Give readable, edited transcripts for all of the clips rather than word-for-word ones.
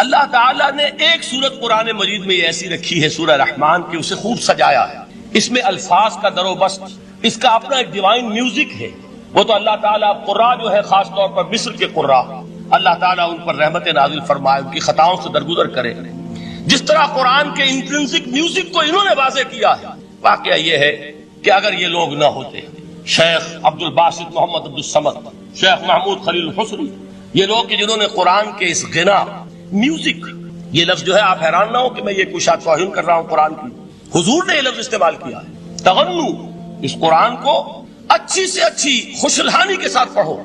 اللہ تعالیٰ نے ایک سورت قرآن مجید میں ایسی رکھی ہے سورہ رحمان کی، اسے خوب سجایا ہے. اس میں الفاظ کا در و بست، اس کا اپنا ایک ڈیوائن میوزک ہے. وہ تو اللہ تعالیٰ قراء جو ہے خاص طور پر مصر کے قراء، اللہ تعالیٰ ان پر رحمت نازل فرمائے، ان کی خطاؤں سے درگزر کرے. جس طرح قرآن کے انٹرنسک میوزک کو انہوں نے واضح کیا ہے. واقعہ یہ ہے کہ اگر یہ لوگ نہ ہوتے، شیخ عبد الباسط محمد عبد الصمد، شیخ محمود خلیل الحسنی، یہ لوگ کہ جنہوں نے قرآن کے اس غنا میوزک، یہ لفظ جو ہے آپ حیران نہ ہو کہ میں یہ کوئی شاید توہین کر رہا ہوں قرآن کی، حضور نے یہ لفظ استعمال کیا ہے. تغنو، اس قرآن کو اچھی سے اچھی خوشلحانی کے ساتھ پڑھو.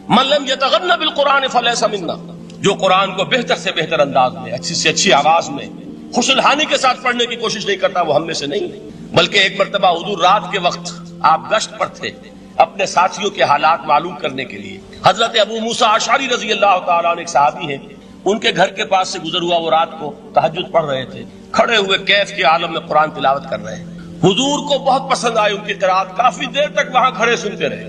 من لم یتغن بالقرآن فلیس منا، جو قرآن کو بہتر سے بہتر انداز میں، اچھی سے اچھی آواز میں، خوشلحانی کے ساتھ پڑھنے کی کوشش نہیں کرتا، وہ ہم میں سے نہیں. بلکہ ایک مرتبہ حضور رات کے وقت آپ گشت پر تھے اپنے ساتھیوں کے حالات معلوم کرنے کے لیے. حضرت ابو موسیٰ اشعری رضی اللہ تعالیٰ عنہ ایک صحابی ہیں، ان کے گھر کے پاس سے گزر ہوا، وہ رات کو تہجد پڑھ رہے تھے، کھڑے ہوئے کیف کے عالم میں قرآن تلاوت کر رہے ہیں. حضور کو بہت پسند آئی ان کی قرات، کافی دیر تک وہاں کھڑے سنتے رہے.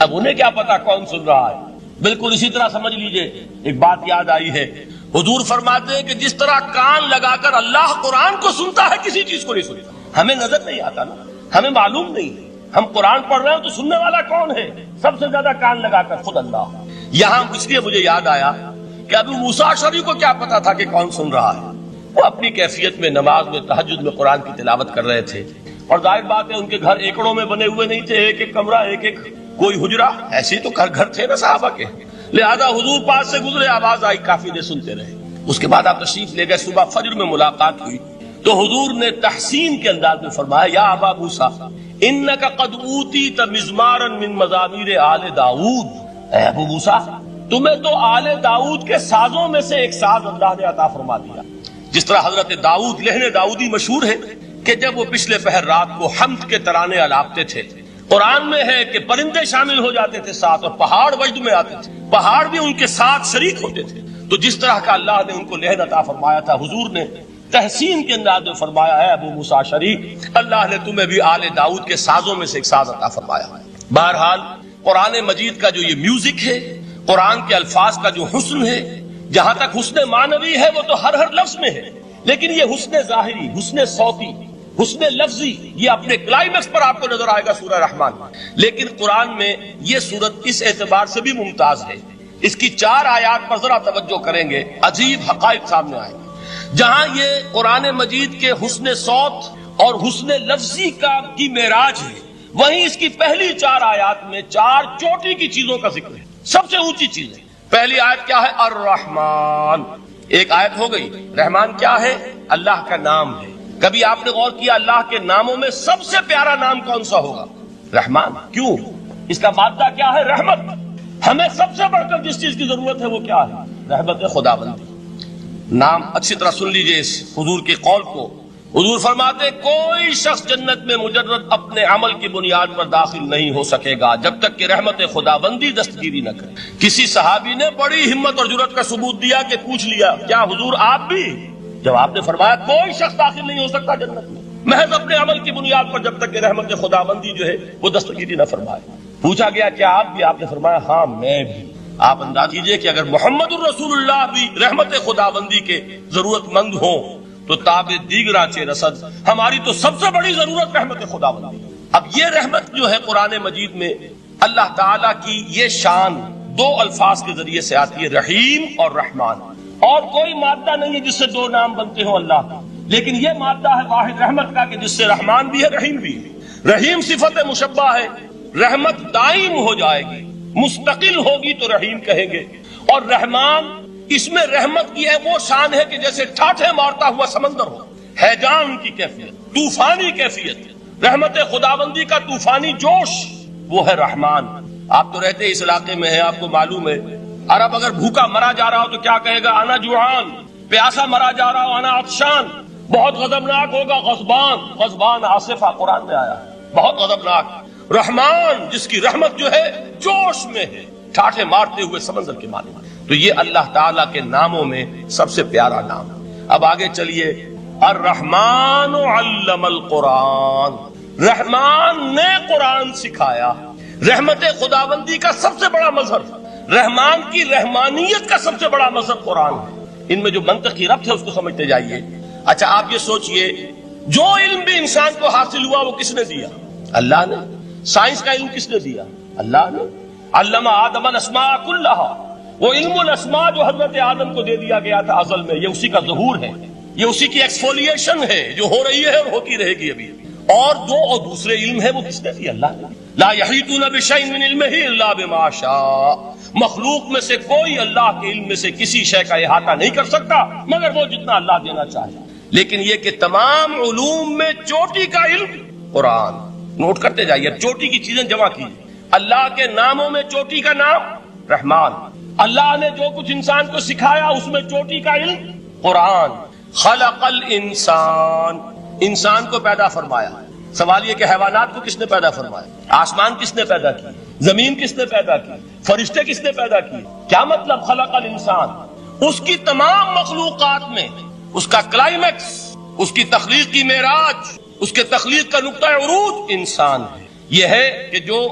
اب انہیں کیا پتا کون سن رہا ہے. بالکل اسی طرح سمجھ لیجئے ایک بات یاد آئی ہے. حضور فرماتے ہیں کہ جس طرح کان لگا کر اللہ قرآن کو سنتا ہے، کسی چیز کو نہیں سنتا. ہمیں نظر نہیں آتا نا، ہمیں معلوم نہیں ہے. ہم قرآن پڑھ رہے ہیں تو سننے والا کون ہے؟ سب سے زیادہ کان لگا کر خود اللہ. یہاں اس لیے مجھے یاد آیا کہ ابو موسیٰ اشعری کو کیا پتا تھا کہ کون سن رہا ہے. وہ اپنی کیفیت میں نماز میں تہجد میں قرآن کی تلاوت کر رہے تھے. اور ظاہر بات ہے ان کے گھر ایکڑوں میں بنے ہوئے نہیں تھے، ایک ایک کمرہ، ایک ایک کوئی حجرہ، ایسے تو گھر تھے نا صحابہ کے. لہذا حضور پاس سے گزرے، آواز آئی، کافی دیر سنتے رہے. اس کے بعد آپ تشریف لے گئے، صبح فجر میں ملاقات ہوئی تو حضور نے تحسین کے انداز میں فرمایا، یا ابا موسیٰ انک قد اوتیت مزمارا من مزامیر آل داؤد. اے ابو موسیٰ، تمہیں تو آل داؤد کے سازوں میں سے ایک ساز اللہ نے عطا فرما دیا. جس طرح حضرت داؤد، لہن داؤدی مشہور ہے کہ جب وہ پچھلے پہر رات کو حمد کے ترانے الاپتے تھے، قرآن میں ہے کہ پرندے شامل ہو جاتے تھے ساتھ، اور پہاڑ وجد میں آتے تھے، پہاڑ بھی ان کے ساتھ شریک ہوتے تھے. تو جس طرح کا اللہ نے ان کو لہن عطا فرمایا تھا، حضور نے تحسین کے انداز میں فرمایا ہے ابو موسیٰ اشعری، اللہ نے تمہیں بھی آل داؤد کے سازوں میں سے ایک ساز عطا فرمایا. بہرحال قرآن مجید کا جو یہ میوزک ہے، قرآن کے الفاظ کا جو حسن ہے، جہاں تک حسن معنوی ہے وہ تو ہر لفظ میں ہے، لیکن یہ حسن ظاہری، حسن صوتی، حسن لفظی، یہ اپنے کلائمیکس پر آپ کو نظر آئے گا سورہ رحمان. لیکن قرآن میں یہ سورت اس اعتبار سے بھی ممتاز ہے، اس کی 4 آیات پر ذرا توجہ کریں گے، عجیب حقائق سامنے آئیں گے. جہاں یہ قرآن مجید کے حسن صوت اور حسن لفظی کی معراج ہے، وہیں اس کی پہلی 4 آیات میں 4 چوٹی کی چیزوں کا ذکر ہے، سب سے اونچی چیز ہے. پہلی آیت کیا ہے؟ الرحمن. ایک آیت ہو گئی. رحمان کیا ہے؟ اللہ کا نام ہے. کبھی آپ نے غور کیا اللہ کے ناموں میں سب سے پیارا نام کون سا ہوگا؟ رحمان. کیوں؟ اس کا مادہ کیا ہے؟ رحمت. ہمیں سب سے بڑھ کر جس چیز کی ضرورت ہے وہ کیا ہے؟ رحمت خداوندی. نام اچھی طرح سن لیجئے اس حضور کے قول کو. حضور فرماتے کوئی شخص جنت میں مجرد اپنے عمل کی بنیاد پر داخل نہیں ہو سکے گا جب تک کہ رحمت خداوندی دستگیری نہ کرے. کسی صحابی نے بڑی ہمت اور جرأت کا ثبوت دیا کہ پوچھ لیا، کیا حضور آپ بھی؟ جب آپ نے فرمایا کوئی شخص داخل نہیں ہو سکتا جنت میں محض اپنے عمل کی بنیاد پر جب تک کہ رحمت خداوندی جو ہے وہ دستگیری نہ فرمائے. پوچھا گیا کیا آپ بھی؟ آپ نے فرمایا ہاں میں بھی. آپ انداز کیجئے کہ اگر محمد الرسول اللہ بھی رحمت خداوندی کے ضرورت مند ہوں تو تاب دیگراں چے رسد، ہماری تو سب سے بڑی ضرورت رحمت خداوندی. اب یہ رحمت جو ہے قرآن مجید میں اللہ تعالیٰ کی یہ شان 2 الفاظ کے ذریعے سے آتی ہے، رحیم اور رحمان. اور کوئی مادہ نہیں ہے جس سے 2 نام بنتے ہوں اللہ کا، لیکن یہ مادہ ہے واحد رحمت کا کہ جس سے رحمان بھی ہے رحیم بھی ہے. رحیم صفت مشبہ ہے، رحمت دائم ہو جائے گی، مستقل ہوگی تو رحیم کہیں گے. اور رحمان، اس میں رحمت کی ہے وہ شان ہے کہ جیسے ٹھاٹھے مارتا ہوا سمندر ہو، ہیجان کی کیفیت، طوفانی کیفیت. رحمت خداوندی کا طوفانی جوش وہ ہے رحمان. آپ تو رہتے اس علاقے میں ہیں، آپ کو معلوم ہے عرب اگر بھوکا مرا جا رہا ہو تو کیا کہے گا؟ انا جوعان. پیاسا مرا جا رہا ہو انا عطشان. بہت غضبناک ہوگا غضبان. غضبان آصفہ قرآن میں آیا، بہت غضبناک. رحمان جس کی رحمت جو ہے جوش میں ہے، ٹھاٹھے مارتے ہوئے سمندر کے مالک. تو یہ اللہ تعالیٰ کے ناموں میں سب سے پیارا نام. اب آگے چلیے. الرحمن علم القرآن. رحمان نے قرآن سکھایا. رحمت خداوندی کا سب سے بڑا مظہر، رحمان کی رحمانیت کا سب سے بڑا مظہر قرآن ہے. ان میں جو منطقی ربط ہے اس کو سمجھتے جائیے. اچھا آپ یہ سوچئے جو علم بھی انسان کو حاصل ہوا وہ کس نے دیا؟ اللہ نے. سائنس کا علم کس نے دیا؟ اللہ نے. علم آدم الاسماء کلھا، وہ علم الاسماء جو حضرت آدم کو دے دیا گیا تھا ازل میں، یہ اسی کا ظہور ہے، یہ اسی کی ایکسفولیشن ہے جو ہو رہی ہے اور ہوتی رہے گی ابھی. اور دوسرے علم ہے وہ کس نے دیا؟ اللہ نے. لا یحیطون بشیء من علمہ الا بما شاء، مخلوق میں سے کوئی اللہ کے علم میں سے کسی شے کا احاطہ نہیں کر سکتا مگر وہ جتنا اللہ دینا چاہے. لیکن یہ کہ تمام علوم میں چوٹی کا علم قرآن. نوٹ کرتے جائیے، چوٹی کی چیزیں جمع کیجیے. اللہ کے ناموں میں چوٹی کا نام رحمان. اللہ نے جو کچھ انسان کو سکھایا اس میں چوٹی کا علم قرآن. خلق الانسان، انسان کو پیدا فرمایا. سوال یہ کہ حیوانات کو کس نے پیدا فرمایا؟ آسمان کس نے پیدا کی؟ زمین کس نے پیدا کی؟ فرشتے کس نے پیدا کی؟ کیا مطلب خلق الانسان؟ اس کی تمام مخلوقات میں اس کا کلائمیکس، اس کی تخلیق کی معراج، اس کے تخلیق کا نقطہ عروج انسان ہے. یہ ہے کہ جو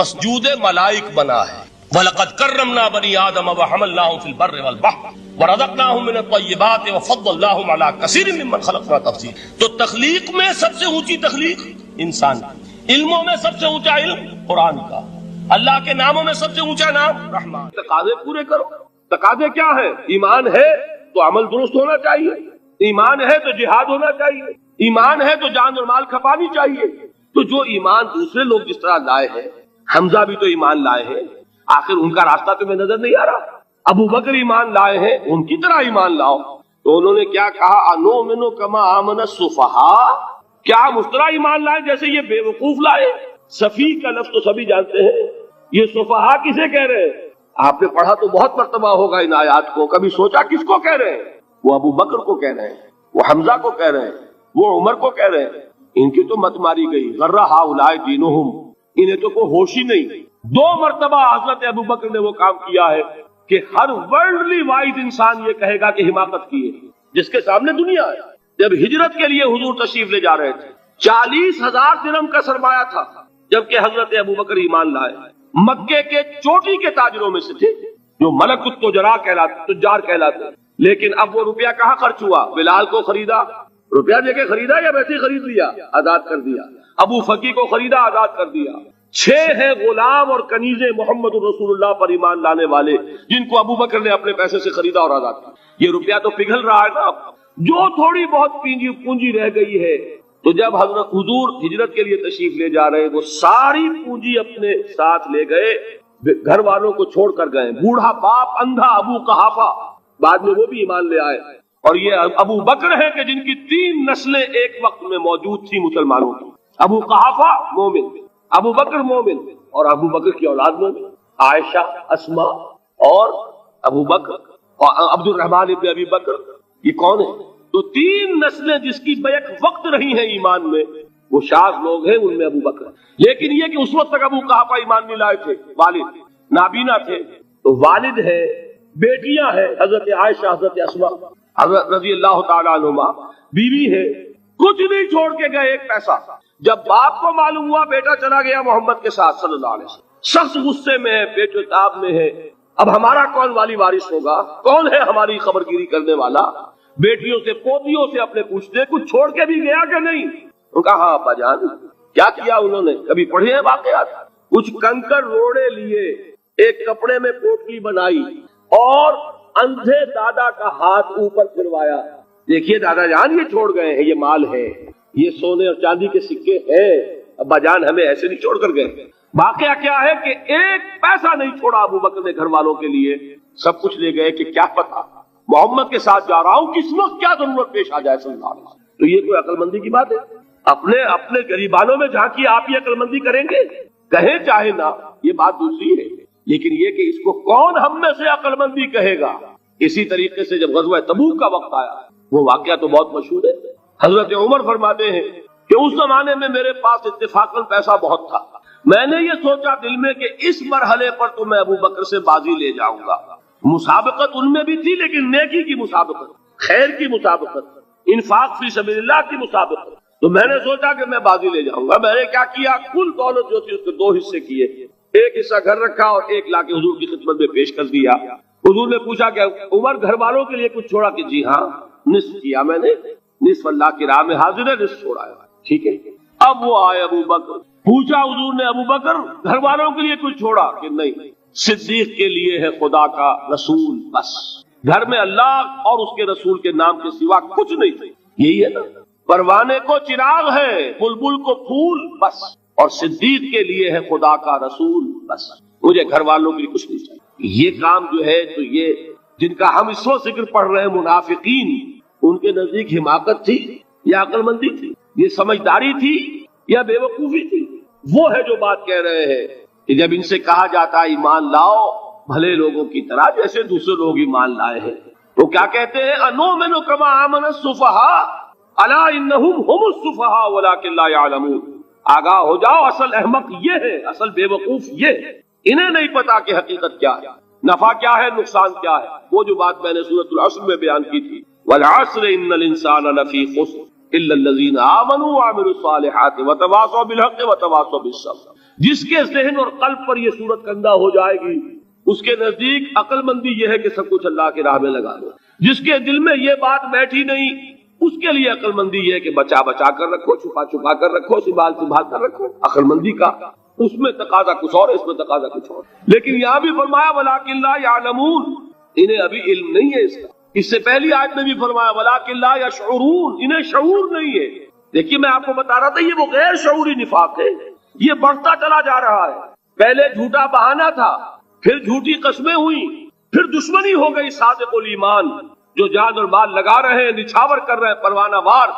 مسجود ملائک بنا ہے. وَلَقَدْ كَرَّمْنَا بَنِي آدَمَ وَحَمَلْنَاهُمْ فِي الْبَرِّ وَالْبَحْرِ وَرَزَقْنَاهُمْ مِنَ الطَّيِّبَاتِ وَفَضَّلْنَاهُمْ عَلَى كَثِيرٍ مِّمَّنْ خَلَقْنَا تَفْضِيلًا. تو تخلیق میں سب سے اونچی تخلیق انسان کی، علموں میں سب سے اونچا علم قرآن کا، اللہ کے ناموں میں سب سے اونچا نام رحمان. تقاضے پورے کرو. تقاضے کیا ہے؟ ایمان ہے تو عمل درست ہونا چاہیے، ایمان ہے تو جہاد ہونا چاہیے، ایمان ہے تو جان اور مال کھپانی چاہیے. تو جو ایمان دوسرے لوگ جس طرح لائے ہیں، حمزہ بھی تو ایمان لائے ہیں، آخر ان کا راستہ تمہیں نظر نہیں آ رہا؟ ابو بکر ایمان لائے ہیں، ان کی طرح ایمان لاؤ. تو انہوں نے کیا کہا؟ انؤمن کما آمن السفہاء، کیا ہم اس طرح ایمان لائے جیسے یہ بے وقوف لائے؟ سفیہ کا لفظ تو سبھی جانتے ہیں، یہ سفہاء کسے کہہ رہے ہیں؟ آپ نے پڑھا تو بہت مرتبہ ہوگا ان آیات کو، کبھی سوچا کس کو کہہ رہے ہیں؟ وہ ابو بکر کو کہہ رہے ہیں، وہ حمزہ کو کہہ رہے ہیں، وہ عمر کو کہہ رہے ہیں. ان کی تو مت ماری گئی. غر ہؤلاء دینہم، انہیں تو کوئی ہوش ہی نہیں. 2 مرتبہ حضرت ابو بکر نے وہ کام کیا ہے کہ ہر ورلڈلی وائز انسان یہ کہے گا کہ حماقت کی ہے جس کے سامنے دنیا ہے. جب ہجرت کے لیے حضور تشریف لے جا رہے تھے، 40,000 درہم کا سرمایہ تھا، جبکہ حضرت ابو بکر ایمان لائے. مکے کے چوٹی کے تاجروں میں سے تھے جو ملک تجار کہلاتے. لیکن اب وہ روپیہ کہاں خرچ ہوا؟ بلال کو خریدا، روپیہ دے کے خریدا یا ویسے ہی خرید لیا؟ آزاد کر دیا. ابو فقی کو خریدا، آزاد کر دیا. 6 ہیں غلام اور کنیزیں محمد رسول اللہ پر ایمان لانے والے جن کو ابو بکر نے اپنے پیسے سے خریدا اور آزاد کیا. یہ روپیہ تو پگھل رہا ہے نا. جو تھوڑی بہت پونجی رہ گئی ہے، تو جب حضرت حضور ہجرت کے لیے تشریف لے جا رہے، وہ ساری پونجی اپنے ساتھ لے گئے، گھر والوں کو چھوڑ کر گئے. بوڑھا باپ اندھا ابو قحافہ بعد میں وہ بھی ایمان لے آئے. اور یہ ابو بکر ہیں کہ جن کی 3 نسلیں ایک وقت میں موجود تھی مسلمانوں کی. ابو قحافہ مومن، ابو بکر مومن، اور ابو بکر کی اولاد مومن، عائشہ، اسماء اور ابو بکر اور عبد الرحمن ابن ابی بکر. یہ کون ہے؟ تو 3 نسلیں جس کی بیک وقت رہی ہیں ایمان میں، وہ شاذ لوگ ہیں، ان میں ابو بکر. لیکن یہ کہ اس وقت تک ابو قحافہ ایمان نہیں لائے تھے، والد نابینا تھے. تو والد ہے، بیٹیاں ہیں، حضرت عائشہ، حضرت اسماء حضرت رضی اللہ تعالیٰ عنہما، بیوی ہے. کچھ نہیں چھوڑ کے گئے، ایک پیسہ. جب باپ کو معلوم ہوا بیٹا چلا گیا محمد کے ساتھ صلی اللہ علیہ وسلم، سخت غصے میں ہے، پیٹ و تاب میں ہے. اب ہمارا کون والی وارث ہوگا؟ کون ہے ہماری خبر گیری کرنے والا؟ بیٹیوں سے پوتیوں سے اپنے پوچھتے کچھ چھوڑ کے بھی گیا کہ نہیں؟ ان کا ہاں ابا جان. کیا کیا انہوں نے؟ کبھی پڑھے ہیں واقعات؟ کچھ کنکر روڑے لیے، ایک کپڑے میں پوٹلی بنائی اور اندھے دادا کا ہاتھ اوپر پھروایا. دیکھیے دادا جان یہ چھوڑ گئے ہیں، یہ مال ہے، یہ سونے اور چاندی کے سکے ہیں، ابا جان ہمیں ایسے نہیں چھوڑ کر گئے. واقعہ کیا ہے کہ ایک پیسہ نہیں چھوڑا ابو بکر نے گھر والوں کے لیے. سب کچھ لے گئے کہ کیا پتا محمد کے ساتھ جا رہا ہوں، کس وقت کیا ضرورت پیش آ جائے صلی اللہ علیہ وسلم. تو یہ کوئی عقل مندی کی بات ہے؟ اپنے غریبانوں میں جھانکی، آپ یہ عقل مندی کریں گے؟ کہیں چاہے نہ، یہ بات دوسری ہے. لیکن یہ کہ اس کو کون ہم میں سے عقل مندی کہے گا؟ اسی طریقے سے جب غزوہ تبوک کا وقت آیا، وہ واقعہ تو بہت مشہور ہے. حضرت عمر فرماتے ہیں کہ اس زمانے میں میرے پاس اتفاقاً پیسہ بہت تھا. میں نے یہ سوچا دل میں کہ اس مرحلے پر تو میں ابو بکر سے بازی لے جاؤں گا. مسابقت ان میں بھی تھی، لیکن نیکی کی مسابقت، خیر کی مسابقت، انفاق فی سبیل اللہ کی مسابقت. تو میں نے سوچا کہ میں بازی لے جاؤں گا. میں نے کیا کیا، کل دولت جو تھی اس کے 2 حصے کیے. ایک حصہ گھر رکھا اور ایک لا کے حضور کی خدمت میں پیش کر دیا. حضور نے پوچھا کہ عمر گھر والوں کے لیے کچھ چھوڑا؟ کہ جی ہاں، نصف کیا میں نے، نصف اللہ کی راہ میں حاضر ہے، نصف چھوڑا ہے، ٹھیک ہے۔ اب وہ آئے ابو بکر، پوچھا حضور نے ابو بکر گھر والوں کے لیے کچھ چھوڑا؟ کہ نہیں، صدیق کے لیے ہے خدا کا رسول، بس گھر میں اللہ اور اس کے رسول کے نام کے سوا کچھ نہیں تھے۔ یہی ہے نا، پروانے کو چراغ ہے، بلبل کو پھول، بس، اور صدیق کے لیے ہے خدا کا رسول، بس، مجھے گھر والوں کے لیے کچھ نہیں چاہیے۔ یہ کام جو ہے، تو یہ جن کا ہم اس وقت ذکر پڑھ رہے ہیں منافقین، ان کے نزدیک حماقت تھی یا عقل مندی تھی؟ یہ سمجھداری تھی یا بے وقوفی تھی؟ وہ ہے جو بات کہہ رہے ہیں کہ جب ان سے کہا جاتا ہے ایمان لاؤ بھلے لوگوں کی طرح جیسے دوسرے لوگ ایمان لائے ہیں، تو کیا کہتے ہیں؟ انؤمن کما آمن السفہاء الا انہم هم السفہاء ولکن لا یعلمون۔ آگاہ ہو جاؤ، اصل احمق یہ ہے، اصل بے وقوف یہ ہے، انہیں نہیں پتا کہ حقیقت کیا ہے، نفع کیا ہے، نقصان کیا ہے۔ وہ جو بات میں نے سورۃ العصر میں بیان کی تھی، والعصر ان الانسان لفی خسر الا الذین آمنوا وعملوا الصالحات وتواصوا بالحق وتواصوا بالصبر۔ جس کے ذہن اور قلب پر یہ صورت کندہ ہو جائے گی، اس کے نزدیک عقل مندی یہ ہے کہ سب کچھ اللہ کی راہ میں لگا دو۔ جس کے دل میں یہ بات بیٹھی نہیں، اس کے لیے عقل مندی یہ ہے کہ بچا بچا کر رکھو، چھپا چھپا کر رکھو، سنبھال سنبھال کر رکھو۔ عقل مندی کا اس میں تقاضا کچھ اور، اس میں تقاضا کچھ اور۔ لیکن یہاں بھی فرمایا وَلَٰكِن لَا يَعْلَمُونَ، انہیں ابھی علم نہیں ہے اس کا۔ اس سے پہلی آیت میں بھی فرمایا وَلَٰكِن لَا يَشْعُرُونَ، انہیں شعور نہیں ہے۔ دیکھیے میں آپ کو بتا رہا تھا، یہ وہ غیر شعوری نفاق ہے، یہ بڑھتا چلا جا رہا ہے۔ پہلے جھوٹا بہانہ تھا، پھر جھوٹی قسمیں ہوئی، پھر دشمنی ہو گئی صادق الایمان، جو جان اور مال لگا رہے ہیں، نچھاور کر رہے ہیں پروانہ وار،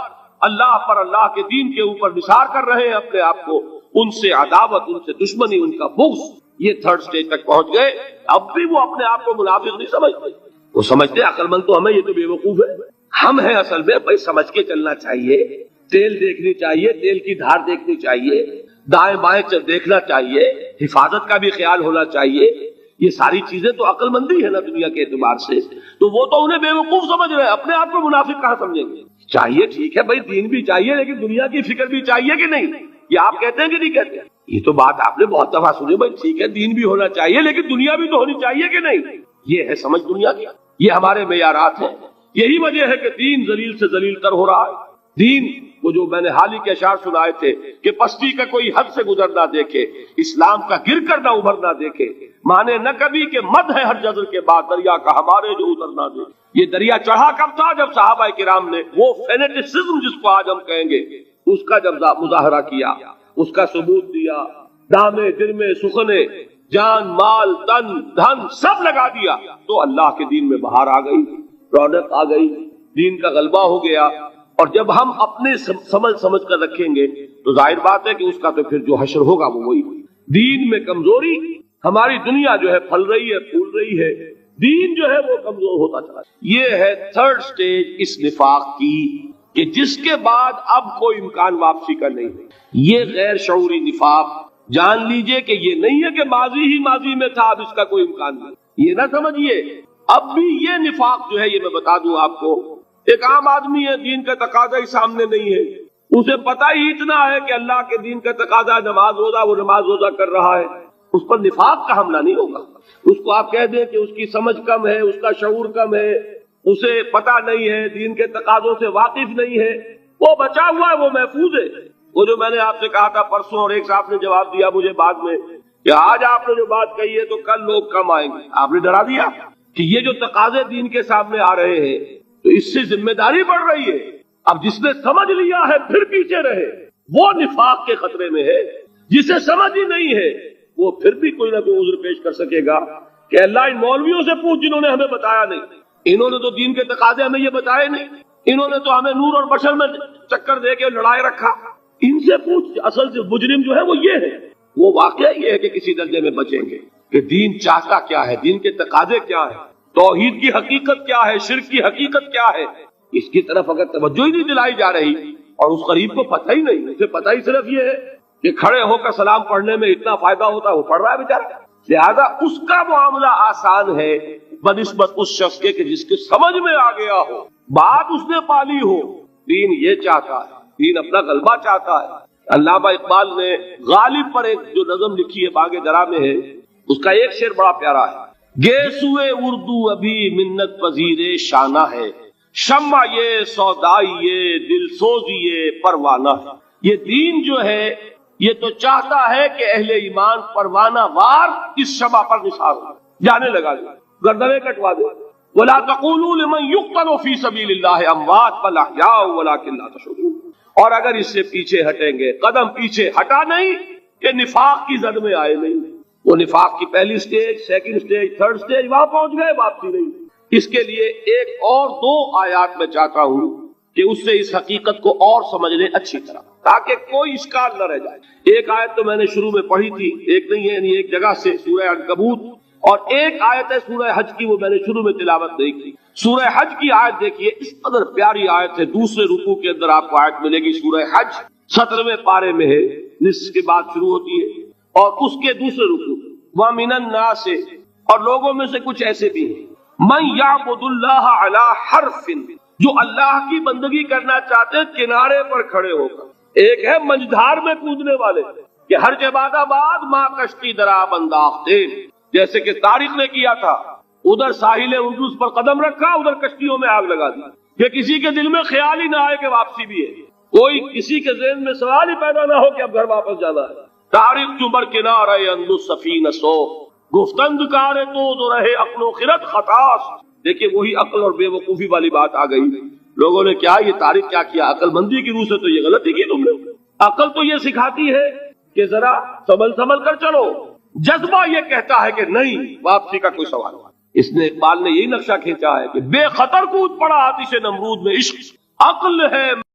اللہ پر، اللہ کے دین کے اوپر نثار کر رہے ہیں اپنے آپ کو، ان سے عداوت، ان سے دشمنی، ان کا بغض، یہ تھرڈ سٹیج تک پہنچ گئے۔ اب بھی وہ اپنے آپ کو منافق نہیں سمجھتے، وہ سمجھتے عقل مند تو ہمیں، یہ تو بے وقوف ہے۔ ہم ہیں اصل میں، بھائی سمجھ کے چلنا چاہیے، تیل دیکھنی چاہیے، تیل کی دھار دیکھنی چاہیے، دائیں بائیں دیکھنا چاہیے، حفاظت کا بھی خیال ہونا چاہیے۔ یہ ساری چیزیں تو عقل مندی ہے نا دنیا کے اعتبار سے، تو وہ تو انہیں بے وقوف سمجھ رہے ہیں، اپنے آپ کو منافق کہاں سمجھیں گے؟ چاہیے، ٹھیک ہے بھائی، دین بھی چاہیے لیکن دنیا کی فکر بھی چاہیے کہ نہیں؟ یہ آپ کہتے ہیں کہ نہیں کہتے؟ یہ تو بات آپ نے بہت دفعہ سنی، بھائی ٹھیک ہے دین بھی ہونا چاہیے لیکن دنیا بھی تو ہونی چاہیے کہ نہیں؟ یہ ہے سمجھ دنیا کی، یہ ہمارے معیارات ہیں۔ یہی وجہ ہے کہ دین ذلیل سے ذلیل تر ہو رہا ہے۔ دین وہ جو میں نے حال ہی کے اشعار سنائے تھے کہ پستی کا کوئی حد سے گزر نہ دیکھے، اسلام کا گر کر نہ ابھر نہ دیکھے، مانے نہ کبھی کہ مد ہے ہر جزر کے بعد دریا کا ہمارے جو اتر نہ دے۔ یہ دریا چڑھا کب تھا؟ جب صحابہ کرام نے وہ فینیٹسزم جس کو آج ہم کہیں گے، اس کا جب مظاہرہ کیا، اس کا ثبوت دیا، دامے درمے سخنے، جان مال تن دھن سب لگا دیا، تو اللہ کے دین میں بہار آ گئی، رونق آ گئی، دین کا غلبہ ہو گیا۔ اور جب ہم اپنے سمجھ کر رکھیں گے تو ظاہر بات ہے کہ اس کا تو پھر جو حشر ہوگا وہ وہی۔ دین میں کمزوری، ہماری دنیا جو ہے پھل رہی ہے، پھول رہی ہے، دین جو ہے وہ کمزور ہوتا چلا۔ یہ ہے تھرڈ سٹیج اس نفاق کی، کہ جس کے بعد اب کوئی امکان واپسی کا نہیں ہے۔ یہ غیر شعوری نفاق، جان لیجئے کہ یہ نہیں ہے کہ ماضی ہی ماضی میں تھا، اب اس کا کوئی امکان نہیں، یہ نہ سمجھیے۔ اب بھی یہ نفاق جو ہے، یہ میں بتا دوں آپ کو، ایک عام آدمی ہے، دین کا تقاضا ہی سامنے نہیں ہے، اسے پتہ ہی اتنا ہے کہ اللہ کے دین کا تقاضا نماز روزہ، وہ نماز روزہ کر رہا ہے، اس پر نفاق کا حملہ نہیں ہوگا۔ اس کو آپ کہہ دیں کہ اس کی سمجھ کم ہے، اس کا شعور کم ہے، اسے پتہ نہیں ہے، دین کے تقاضوں سے واقف نہیں ہے، وہ بچا ہوا ہے، وہ محفوظ ہے۔ وہ جو میں نے آپ سے کہا تھا پرسوں، اور ایک صاحب نے جواب دیا مجھے بعد میں کہ آج آپ نے جو بات کہی ہے تو کل لوگ کم آئیں گے، آپ نے ڈرا دیا کہ یہ جو تقاضے دین کے سامنے آ رہے ہیں تو اس سے ذمہ داری بڑھ رہی ہے۔ اب جس نے سمجھ لیا ہے پھر پیچھے رہے، وہ نفاق کے خطرے میں ہے۔ جسے سمجھ ہی نہیں ہے وہ پھر بھی کوئی نہ کوئی عذر پیش کر سکے گا کہ اللہ ان مولویوں سے پوچھ جنہوں نے ہمیں بتایا نہیں، انہوں نے تو دین کے تقاضے ہمیں یہ بتائے نہیں، انہوں نے تو ہمیں نور اور بشر میں چکر دے کے لڑائے رکھا، ان سے پوچھ۔ اصل سے مجرم جو ہے وہ یہ ہے، وہ واقعہ یہ ہے کہ کسی درجے میں بچیں گے کہ دین چاہتا کیا ہے، دین کے تقاضے کیا ہے، توحید کی حقیقت کیا ہے، شرک کی حقیقت کیا ہے۔ اس کی طرف اگر توجہ ہی نہیں دلائی جا رہی اور اس غریب کو پتہ ہی نہیں، اسے پتہ ہی صرف یہ ہے کہ کھڑے ہو کر سلام پڑھنے میں اتنا فائدہ ہوتا ہے، وہ پڑھ رہا ہے بیچارہ، لہذا اس کا معاملہ آسان ہے بنسبت اس شخص کے کہ جس کے سمجھ میں آ گیا ہو، بات اس نے پالی ہو۔ دین یہ چاہتا ہے، دین اپنا غلبہ چاہتا ہے۔ علامہ اقبال نے غالب پر ایک جو نظم لکھی ہے باغ درا میں ہے، اس کا ایک شعر بڑا پیارا ہے۔ گیسوئے اردو ابھی منت پذیر شانہ ہے، شمع یہ سودائی یہ دل سوزی یہ پروانہ ہے۔ یہ دین جو ہے یہ تو چاہتا ہے کہ اہل ایمان پروانہ وار اس شمع پر نثار ہو، جانے لگا دے، گردنیں کٹوا دے۔ وَلَا تَقُولُوا لِمَنْ يُقْتَلُ فِي سَبِيلِ اللَّهِ أَمْوَاتٌ بَلْ أَحْيَاءٌ وَلَكِنْ لَا تَشْعُرُونَ۔ اور اگر اس سے پیچھے ہٹیں گے، قدم پیچھے ہٹا نہیں کہ نفاق کی زد میں آئے نہیں، وہ نفاق کی پہلی stage, second stage, third stage, وہاں پہنچ گئے، واپسی نہیں۔ اس کے لیے ایک اور دو آیات میں چاہتا ہوں کہ اس سے اس حقیقت کو اور سمجھ لیں اچھی طرح، تاکہ کوئی اشکال نہ رہ جائے۔ ایک آیت تو میں نے شروع میں پڑھی تھی، ایک نہیں ہے، یعنی ایک جگہ سے سورہ عنکبوت، اور ایک آیت ہے سورہ حج کی، وہ میں نے شروع میں تلاوت نہیں کی۔ سورہ حج کی آیت دیکھیے، اس قدر پیاری آیت ہے، دوسرے رکوع کے اندر آپ کو آیت ملے گی، سورہ حج 17ویں پارے میں ہے، نصف کے بعد شروع ہوتی ہے، اور اس کے دوسرے رکوع وَمِنَ النَّاسِ، اور لوگوں میں سے کچھ ایسے بھی ہیں، مَن يَعْبُدُ اللَّهَ عَلَى حَرْفٍ، جو اللہ کی بندگی کرنا چاہتے ہیں کنارے پر کھڑے ہو کر۔ ایک ہے منجھار میں کودنے والے کہ ہر جباد آباد ماں کشتی درا انداختے، جیسے کہ طارق نے کیا تھا، ادھر ساحل اندلس پر قدم رکھا، ادھر کشتیوں میں آگ لگا دی، کہ کسی کے دل میں خیال ہی نہ آئے کہ واپسی بھی ہے، کوئی کسی کے ذہن میں سوال ہی پیدا نہ ہو کہ اب گھر واپس جانا ہے۔ طارق چمر کنارے اندلس سفینہ سو، گفتند کارے تو رہے عقل و خرد خطاس۔ دیکھیے وہی عقل اور بے وقوفی والی بات آ گئی، لوگوں نے کیا یہ طارق کیا کیا، عقل مندی کی روح سے تو یہ غلطی کی تم نے۔ عقل تو یہ سکھاتی ہے کہ ذرا سنبھل کر چلو، جذبہ یہ کہتا ہے کہ نہیں، واپسی کا کوئی سوال نہیں۔ اس نے اقبال نے یہی نقشہ کھینچا ہے کہ بے خطر کود پڑا آتش نمرود میں عشق، عقل ہے